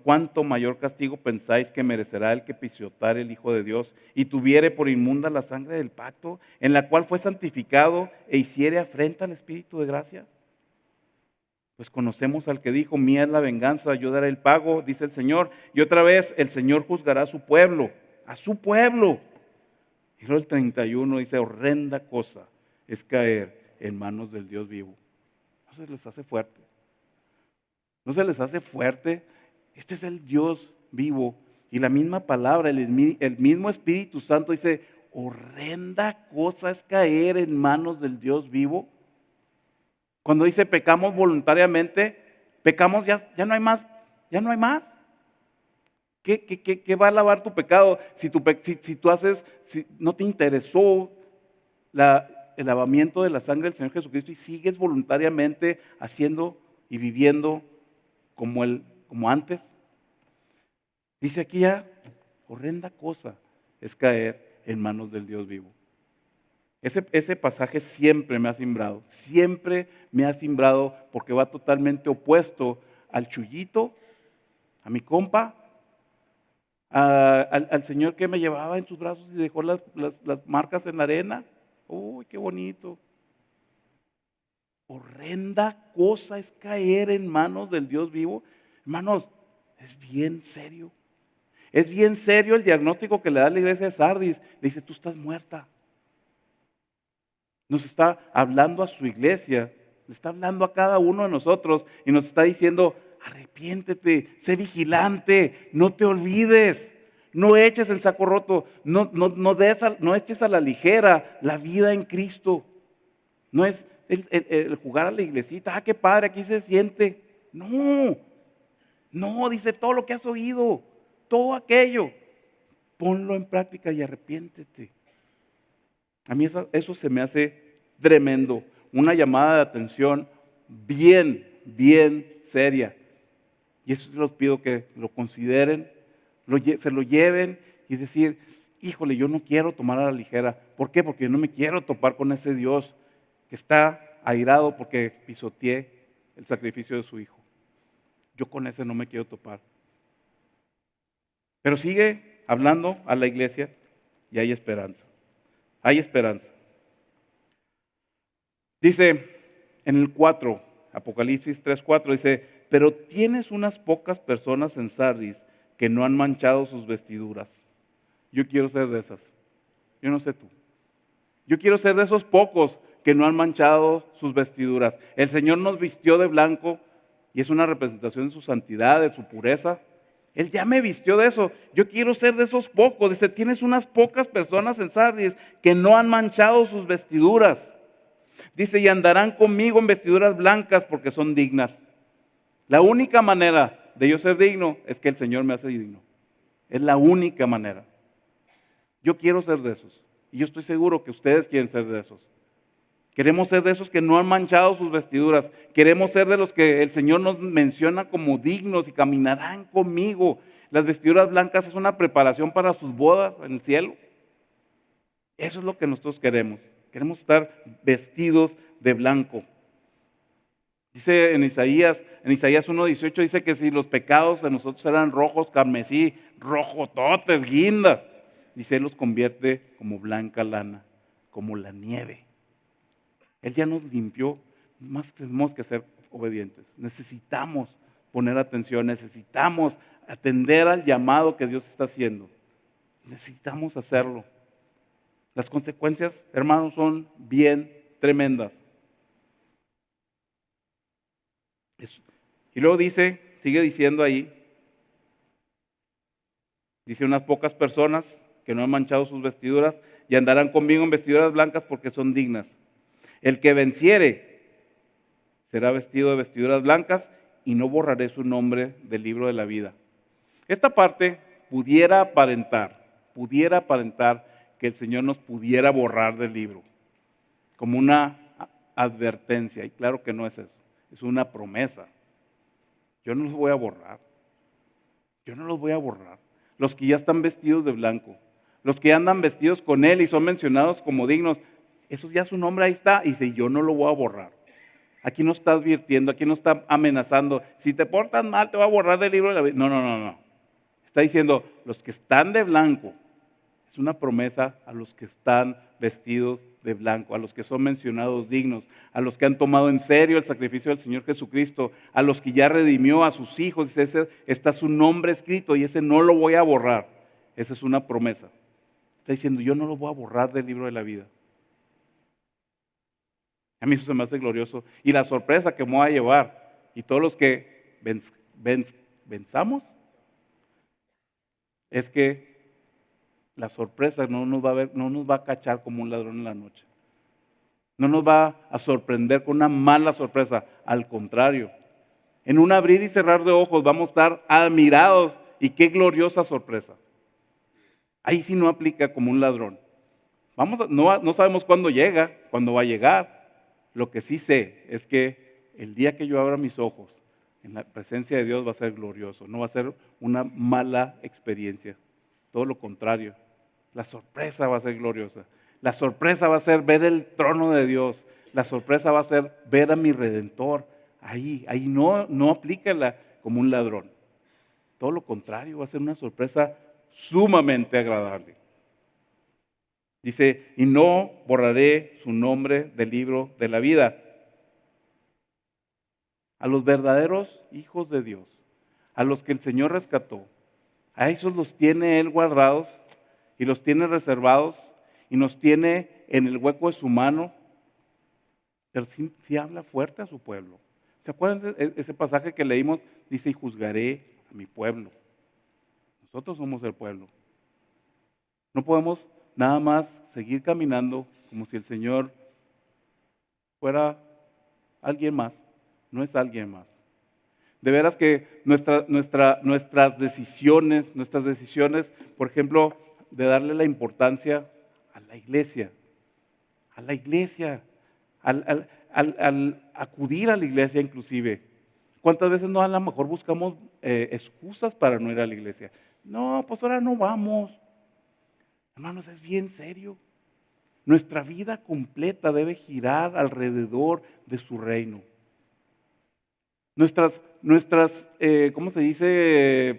¿cuánto mayor castigo pensáis que merecerá el que pisoteare el Hijo de Dios y tuviere por inmunda la sangre del pacto, en la cual fue santificado e hiciere afrenta al Espíritu de gracia? Pues conocemos al que dijo, mía es la venganza, yo daré el pago, dice el Señor. Y otra vez, el Señor juzgará a su pueblo, a su pueblo. Y luego el 31 dice, horrenda cosa es caer en manos del Dios vivo. ¿No se les hace fuerte? ¿No se les hace fuerte? Este es el Dios vivo. Y la misma palabra, el mismo Espíritu Santo dice, horrenda cosa es caer en manos del Dios vivo. Cuando dice pecamos voluntariamente, pecamos, ya no hay más, ya no hay más. ¿Qué va a lavar tu pecado? Si no te interesó el lavamiento de la sangre del Señor Jesucristo y sigues voluntariamente haciendo y viviendo como antes. Dice aquí ya, horrenda cosa es caer en manos del Dios vivo. Ese pasaje siempre me ha simbrado porque va totalmente opuesto al chullito, a mi compa, al Señor que me llevaba en sus brazos y dejó las marcas en la arena. Uy, qué bonito. Horrenda cosa es caer en manos del Dios vivo. Hermanos, es bien serio. Es bien serio el diagnóstico que le da la iglesia de Sardis. Le dice, tú estás muerta. Nos está hablando a su iglesia, le está hablando a cada uno de nosotros y nos está diciendo, arrepiéntete, sé vigilante, no te olvides, no eches el saco roto, no eches a la ligera la vida en Cristo. No es el jugar a la iglesita, qué padre, aquí se siente. No, dice todo lo que has oído, todo aquello, ponlo en práctica y arrepiéntete. A mí eso se me hace tremendo, una llamada de atención bien seria. Y eso los pido que lo consideren, se lo lleven y decir, híjole, yo no quiero tomar a la ligera. ¿Por qué? Porque yo no me quiero topar con ese Dios que está airado porque pisoteé el sacrificio de su hijo. Yo con ese no me quiero topar. Pero sigue hablando a la iglesia y hay esperanza. Hay esperanza. Dice en el 4, Apocalipsis 3:4, dice, pero tienes unas pocas personas en Sardis que no han manchado sus vestiduras. Yo quiero ser de esas. Yo no sé tú. Yo quiero ser de esos pocos que no han manchado sus vestiduras. El Señor nos vistió de blanco y es una representación de su santidad, de su pureza. Él ya me vistió de eso. Yo quiero ser de esos pocos. Dice, tienes unas pocas personas en Sardis que no han manchado sus vestiduras. Dice, y andarán conmigo en vestiduras blancas porque son dignas. La única manera de yo ser digno es que el Señor me hace digno. Es la única manera. Yo quiero ser de esos. Y yo estoy seguro que ustedes quieren ser de esos. Queremos ser de esos que no han manchado sus vestiduras. Queremos ser de los que el Señor nos menciona como dignos y caminarán conmigo. Las vestiduras blancas es una preparación para sus bodas en el cielo. Eso es lo que nosotros queremos. Queremos estar vestidos de blanco. Dice en Isaías 1:18, dice que si los pecados de nosotros eran rojos, carmesí, rojototes, guindas, dice, Él los convierte como blanca lana, como la nieve. Él ya nos limpió, más tenemos que ser obedientes. Necesitamos poner atención, necesitamos atender al llamado que Dios está haciendo. Necesitamos hacerlo. Las consecuencias, hermanos, son bien tremendas. Y luego sigue diciendo ahí, dice unas pocas personas que no han manchado sus vestiduras y andarán conmigo en vestiduras blancas porque son dignas. El que venciere será vestido de vestiduras blancas y no borraré su nombre del libro de la vida. Esta parte pudiera aparentar que el Señor nos pudiera borrar del libro, como una advertencia, y claro que no es eso, es una promesa. Yo no los voy a borrar, Los que ya están vestidos de blanco, los que andan vestidos con Él y son mencionados como dignos, esos ya su nombre ahí está, y dice, yo no lo voy a borrar. Aquí no está advirtiendo, aquí no está amenazando, si te portas mal te voy a borrar del libro de la vida. No. Está diciendo, los que están de blanco, Es una promesa a los que están vestidos de blanco, a los que son mencionados dignos, a los que han tomado en serio el sacrificio del Señor Jesucristo, a los que ya redimió a sus hijos. Dice, ese está su nombre escrito y ese no lo voy a borrar. Esa es una promesa. Está diciendo, yo no lo voy a borrar del libro de la vida. A mí eso se me hace glorioso. Y la sorpresa que me voy a llevar, y todos los que venzamos, es que la sorpresa no nos va a cachar como un ladrón en la noche. No nos va a sorprender con una mala sorpresa. Al contrario, en un abrir y cerrar de ojos vamos a estar admirados. Y qué gloriosa sorpresa. Ahí sí no aplica como un ladrón. No sabemos cuándo llega, cuándo va a llegar. Lo que sí sé es que el día que yo abra mis ojos en la presencia de Dios va a ser glorioso. No va a ser una mala experiencia. Todo lo contrario. La sorpresa va a ser gloriosa. La sorpresa va a ser ver el trono de Dios. La sorpresa va a ser ver a mi Redentor. Ahí no aplícala como un ladrón. Todo lo contrario, va a ser una sorpresa sumamente agradable. Dice, y no borraré su nombre del libro de la vida. A los verdaderos hijos de Dios, a los que el Señor rescató, a esos los tiene Él guardados y los tiene reservados y nos tiene en el hueco de su mano, pero sí habla fuerte a su pueblo. ¿Se acuerdan de ese pasaje que leímos? Dice, y juzgaré a mi pueblo. Nosotros somos el pueblo. No podemos nada más seguir caminando como si el Señor fuera alguien más. No es alguien más. De veras que nuestras decisiones, por ejemplo, de darle la importancia a la iglesia, al acudir a la iglesia inclusive. ¿Cuántas veces no a lo mejor buscamos excusas para no ir a la iglesia? No, pues ahora no vamos. Hermanos, es bien serio. Nuestra vida completa debe girar alrededor de su reino. Nuestras ¿cómo se dice?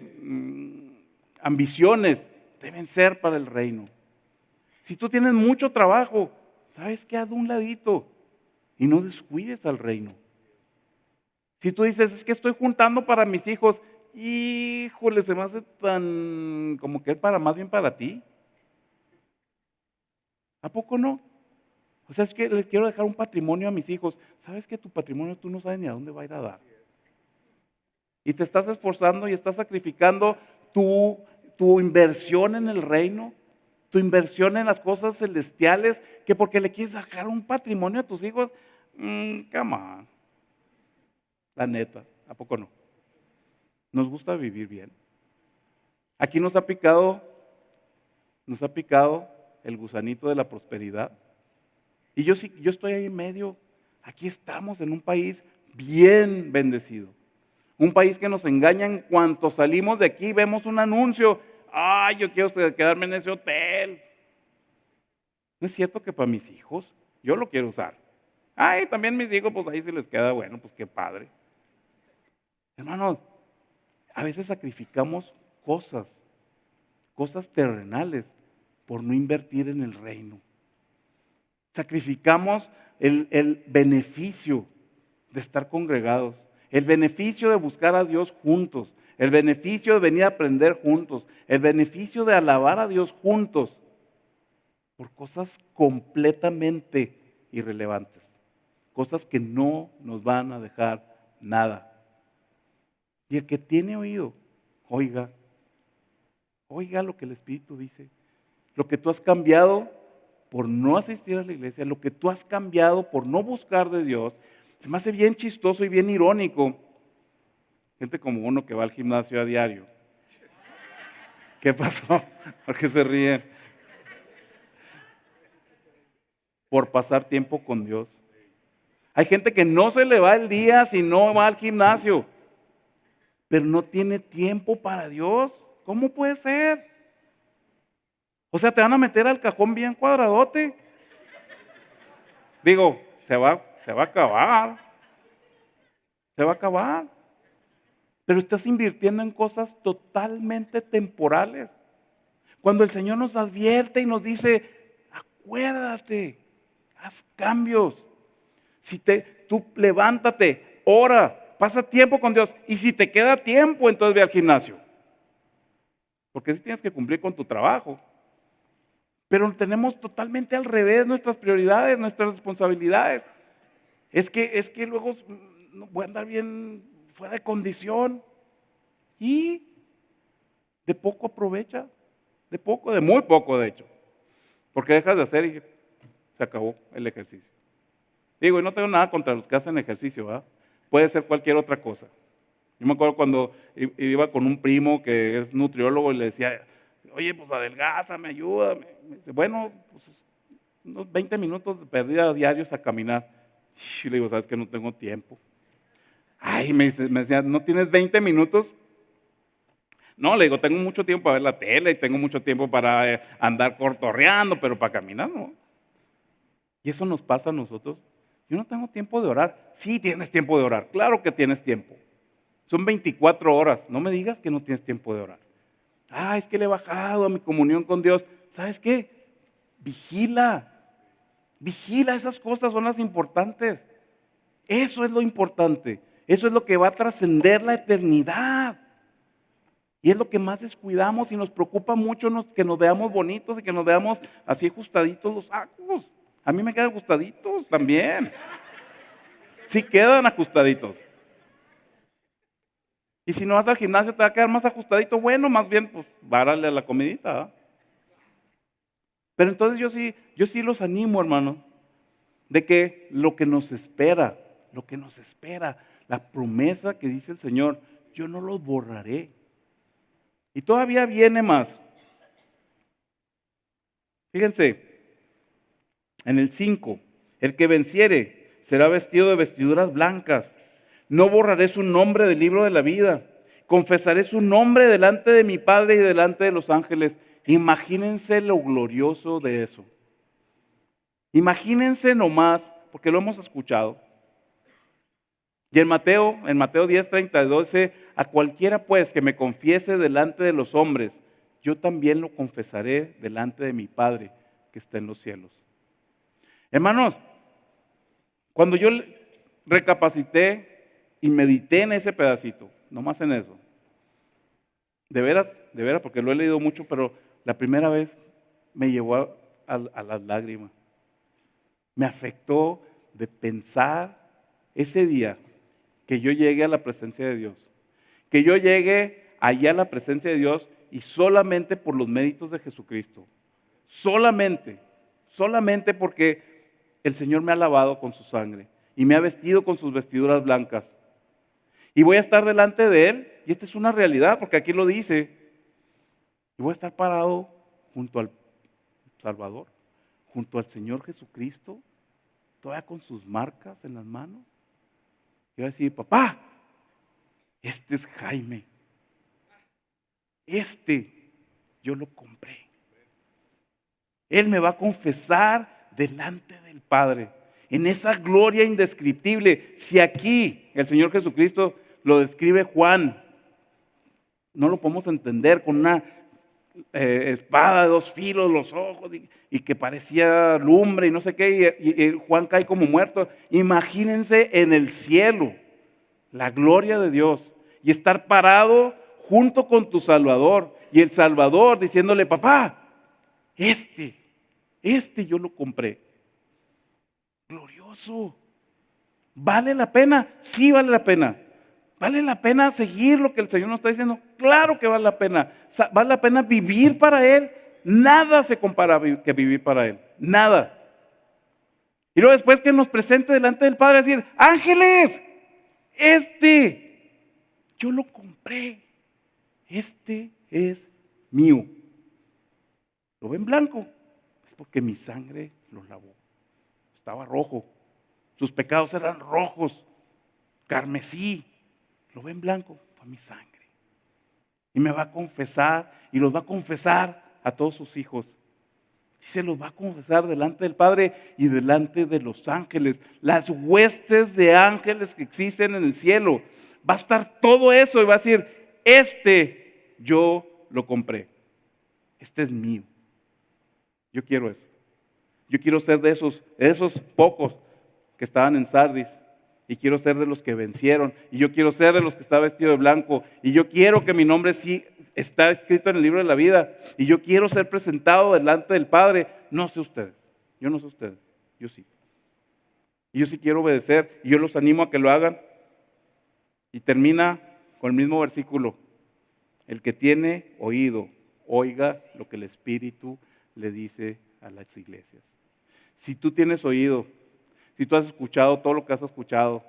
Ambiciones deben ser para el reino. Si tú tienes mucho trabajo, ¿sabes qué? Haz de un ladito y no descuides al reino. Si tú dices, es que estoy juntando para mis hijos, híjole, se me hace tan como que es para más bien para ti. ¿A poco no? O sea, es que les quiero dejar un patrimonio a mis hijos. ¿Sabes que tu patrimonio tú no sabes ni a dónde va a ir a dar? Y te estás esforzando y estás sacrificando tu inversión en el reino, tu inversión en las cosas celestiales, que porque le quieres dejar un patrimonio a tus hijos, come on. La neta, ¿a poco no? Nos gusta vivir bien. Aquí nos ha picado el gusanito de la prosperidad. Y yo estoy ahí en medio. Aquí estamos en un país bien bendecido. Un país que nos engaña en cuanto salimos de aquí, vemos un anuncio. Ay, yo quiero quedarme en ese hotel. ¿No es cierto que para mis hijos? Yo lo quiero usar. Ay, también mis hijos, pues ahí se les queda bueno, pues qué padre. Hermanos, a veces sacrificamos cosas terrenales por no invertir en el reino. Sacrificamos el beneficio de estar congregados, el beneficio de buscar a Dios juntos, el beneficio de venir a aprender juntos, el beneficio de alabar a Dios juntos, por cosas completamente irrelevantes, cosas que no nos van a dejar nada. Y el que tiene oído, oiga lo que el Espíritu dice, lo que tú has cambiado por no asistir a la iglesia, lo que tú has cambiado por no buscar de Dios. Se me hace bien chistoso y bien irónico. Gente como uno que va al gimnasio a diario. ¿Qué pasó? ¿Por qué se ríen? Por pasar tiempo con Dios. Hay gente que no se le va el día si no va al gimnasio, pero no tiene tiempo para Dios. ¿Cómo puede ser? O sea, te van a meter al cajón bien cuadradote. Digo, se va a acabar. Se va a acabar. Pero estás invirtiendo en cosas totalmente temporales. Cuando el Señor nos advierte y nos dice, acuérdate, haz cambios. Tú levántate, ora, pasa tiempo con Dios. Y si te queda tiempo, entonces ve al gimnasio. Porque sí tienes que cumplir con tu trabajo. Pero tenemos totalmente al revés nuestras prioridades, nuestras responsabilidades. Es que luego voy a andar bien fuera de condición. Y de poco aprovecha. De muy poco de hecho. Porque dejas de hacer y se acabó el ejercicio. Digo, y no tengo nada contra los que hacen ejercicio, ¿verdad? Puede ser cualquier otra cosa. Yo me acuerdo cuando iba con un primo que es nutriólogo y le decía, oye, pues adelgaza, me ayuda. Me dice, bueno, pues unos 20 minutos de pérdida diarios a caminar. Y le digo, ¿sabes que no tengo tiempo? Ay, me decía, ¿no tienes 20 minutos? No, le digo, tengo mucho tiempo para ver la tele y tengo mucho tiempo para andar cortorreando, pero para caminar no. Y eso nos pasa a nosotros. Yo no tengo tiempo de orar. Sí tienes tiempo de orar, claro que tienes tiempo. Son 24 horas, no me digas que no tienes tiempo de orar. Ah, es que le he bajado a mi comunión con Dios. ¿Sabes qué? Vigila, esas cosas son las importantes. Eso es lo importante, eso es lo que va a trascender la eternidad. Y es lo que más descuidamos y nos preocupa mucho que nos veamos bonitos y que nos veamos así ajustaditos los sacos. A mí me quedan ajustaditos también. Sí quedan ajustaditos. Y si no vas al gimnasio te va a quedar más ajustadito. Bueno, más bien pues várale a la comidita, ¿eh? Pero entonces yo sí los animo, hermano, de que lo que nos espera, la promesa que dice el Señor, yo no los borraré. Y todavía viene más. Fíjense, en el 5, el que venciere será vestido de vestiduras blancas. No borraré su nombre del libro de la vida. Confesaré su nombre delante de mi Padre y delante de los ángeles. Imagínense lo glorioso de eso. Imagínense nomás, porque lo hemos escuchado. Y en Mateo 10:32 dice, a cualquiera pues que me confiese delante de los hombres, yo también lo confesaré delante de mi Padre que está en los cielos. Hermanos, cuando yo recapacité y medité en ese pedacito, nomás en eso, de veras, porque lo he leído mucho, pero la primera vez me llevó a las lágrimas. Me afectó de pensar ese día que yo llegué a la presencia de Dios, que yo llegué allá a la presencia de Dios y solamente por los méritos de Jesucristo, solamente porque el Señor me ha lavado con su sangre y me ha vestido con sus vestiduras blancas. Y voy a estar delante de Él, y esta es una realidad, porque aquí lo dice, y voy a estar parado junto al Salvador, junto al Señor Jesucristo, todavía con sus marcas en las manos. Y voy a decir, papá, este es Jaime, yo lo compré. Él me va a confesar delante del Padre, en esa gloria indescriptible. Si aquí el Señor Jesucristo lo describe Juan, no lo podemos entender con una espada de 2 filos, los ojos, y que parecía lumbre y no sé qué, y Juan cae como muerto. Imagínense en el cielo, la gloria de Dios, y estar parado junto con tu Salvador, y el Salvador diciéndole, papá, este yo lo compré. Glorioso. ¿Vale la pena? Sí vale la pena. ¿Vale la pena seguir lo que el Señor nos está diciendo? Claro que vale la pena. ¿Vale la pena vivir para Él? Nada se compara que vivir para Él. Nada. Y luego después que nos presente delante del Padre, decir, ángeles, yo lo compré. Este es mío. ¿Lo ven blanco? Es porque mi sangre lo lavó. Estaba rojo. Sus pecados eran rojos, carmesí. Lo ven blanco, fue mi sangre. Y me va a confesar, y los va a confesar a todos sus hijos. Y se los va a confesar delante del Padre y delante de los ángeles. Las huestes de ángeles que existen en el cielo. Va a estar todo eso y va a decir, yo lo compré. este es mío. Yo quiero eso. Yo quiero ser de esos pocos que estaban en Sardis. Y quiero ser de los que vencieron. Y yo quiero ser de los que está vestido de blanco. Y yo quiero que mi nombre sí está escrito en el libro de la vida. Y yo quiero ser presentado delante del Padre. No sé ustedes. Yo no sé ustedes. Yo sí. Y yo sí quiero obedecer. Y yo los animo a que lo hagan. Y termina con el mismo versículo. El que tiene oído, oiga lo que el Espíritu le dice a las iglesias. Si tú tienes oído, si tú has escuchado todo lo que has escuchado,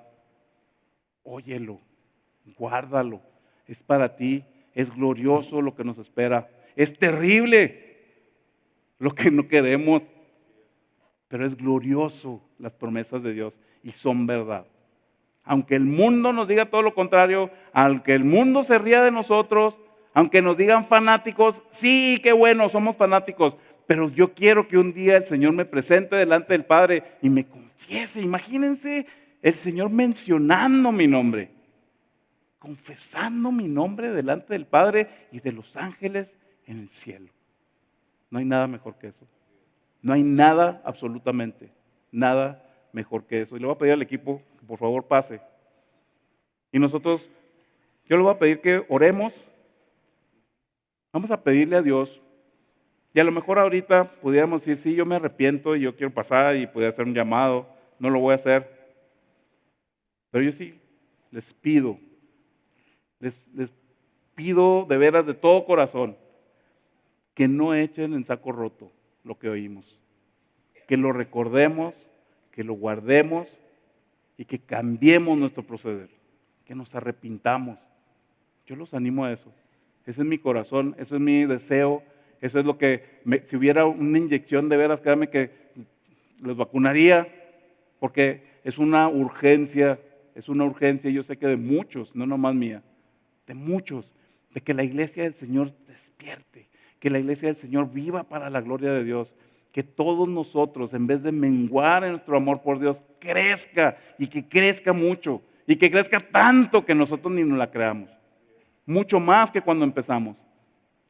óyelo, guárdalo. Es para ti, es glorioso lo que nos espera. Es terrible lo que no queremos, pero es glorioso las promesas de Dios y son verdad. Aunque el mundo nos diga todo lo contrario, aunque el mundo se ría de nosotros, aunque nos digan fanáticos, sí, qué bueno, somos fanáticos, pero yo quiero que un día el Señor me presente delante del Padre y me confiese. Imagínense el Señor mencionando mi nombre, confesando mi nombre delante del Padre y de los ángeles en el cielo. No hay nada mejor que eso. No hay nada, absolutamente, nada mejor que eso. Y le voy a pedir al equipo que por favor pase. Y nosotros, yo le voy a pedir que oremos. Vamos a pedirle a Dios. Y a lo mejor ahorita pudiéramos decir, sí, yo me arrepiento y yo quiero pasar y pudiera hacer un llamado. No lo voy a hacer. Pero yo sí les pido de veras, de todo corazón, que no echen en saco roto lo que oímos. Que lo recordemos, que lo guardemos y que cambiemos nuestro proceder. Que nos arrepintamos. Yo los animo a eso. Ese es mi corazón, eso es mi deseo. Eso es lo que, si hubiera una inyección de veras, créanme que los vacunaría, porque es una urgencia, yo sé que de muchos, no nomás mía, de muchos, de que la iglesia del Señor despierte, que la iglesia del Señor viva para la gloria de Dios, que todos nosotros, en vez de menguar en nuestro amor por Dios, crezca y que crezca mucho, y que crezca tanto que nosotros ni nos la creamos, mucho más que cuando empezamos.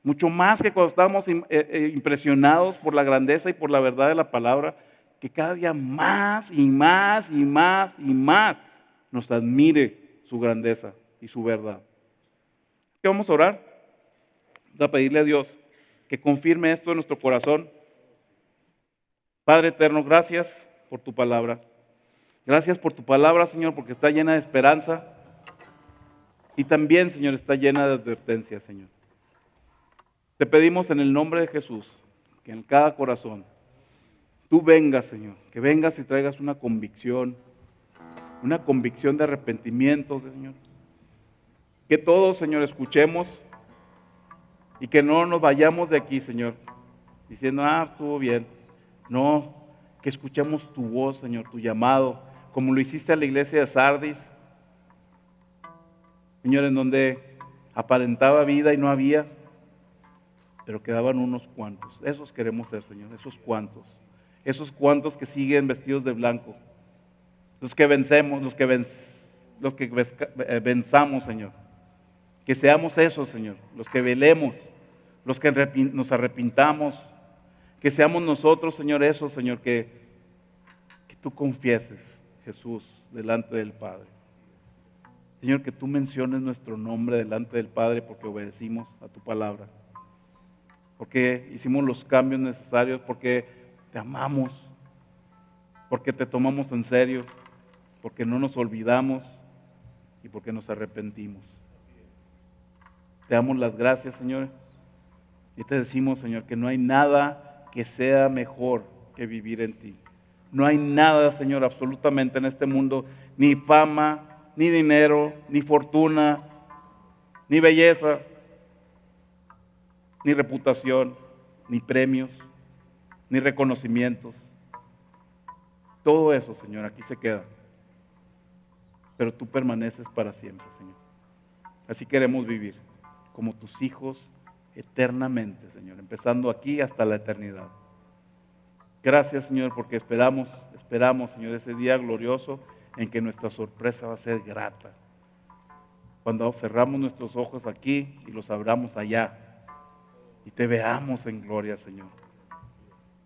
Mucho más que cuando estábamos impresionados por la grandeza y por la verdad de la palabra, que cada día más y más y más y más nos admire su grandeza y su verdad. ¿Qué vamos a orar? Vamos a pedirle a Dios que confirme esto en nuestro corazón. Padre eterno, gracias por tu palabra. Gracias por tu palabra, Señor, porque está llena de esperanza y también, Señor, está llena de advertencia, Señor. Te pedimos en el nombre de Jesús que en cada corazón tú vengas, Señor, que vengas y traigas una convicción de arrepentimiento, Señor. Que todos, Señor, escuchemos y que no nos vayamos de aquí, Señor, diciendo, estuvo bien. No, que escuchemos tu voz, Señor, tu llamado, como lo hiciste a la iglesia de Sardis, Señor, en donde aparentaba vida y no había, pero quedaban unos cuantos. Esos queremos ser, Señor, esos cuantos que siguen vestidos de blanco, los que vencemos, los que venzamos, Señor. Que seamos esos, Señor, los que velemos, los que nos arrepintamos, que seamos nosotros, Señor, esos, Señor, que tú confieses, Jesús, delante del Padre. Señor, que tú menciones nuestro nombre delante del Padre porque obedecimos a tu palabra, porque hicimos los cambios necesarios, porque te amamos, porque te tomamos en serio, porque no nos olvidamos y porque nos arrepentimos. Te damos las gracias, Señor, y te decimos, Señor, que no hay nada que sea mejor que vivir en ti. No hay nada, Señor, absolutamente en este mundo, ni fama, ni dinero, ni fortuna, ni belleza, ni reputación, ni premios, ni reconocimientos. Todo eso, Señor, aquí se queda. Pero tú permaneces para siempre, Señor. Así queremos vivir como tus hijos eternamente, Señor, empezando aquí hasta la eternidad. Gracias, Señor, porque esperamos, Señor, ese día glorioso en que nuestra sorpresa va a ser grata. Cuando cerramos nuestros ojos aquí y los abramos allá, y te veamos en gloria, Señor.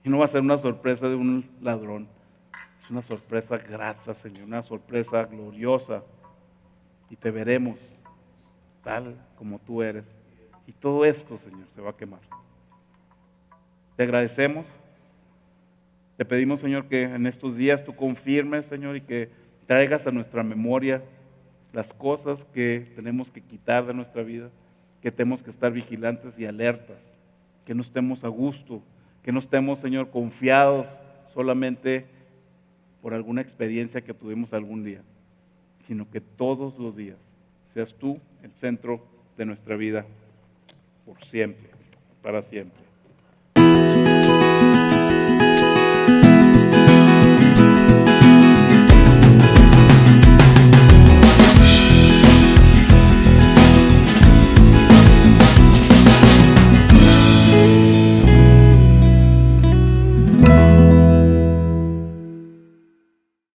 Y no va a ser una sorpresa de un ladrón, es una sorpresa grata, Señor, una sorpresa gloriosa, y te veremos tal como tú eres. Y todo esto, Señor, se va a quemar. Te agradecemos. Te pedimos, Señor, que en estos días tú confirmes, Señor, y que traigas a nuestra memoria las cosas que tenemos que quitar de nuestra vida, que tenemos que estar vigilantes y alertas, que no estemos a gusto, que no estemos, Señor, confiados solamente por alguna experiencia que tuvimos algún día, sino que todos los días seas tú el centro de nuestra vida por siempre, para siempre.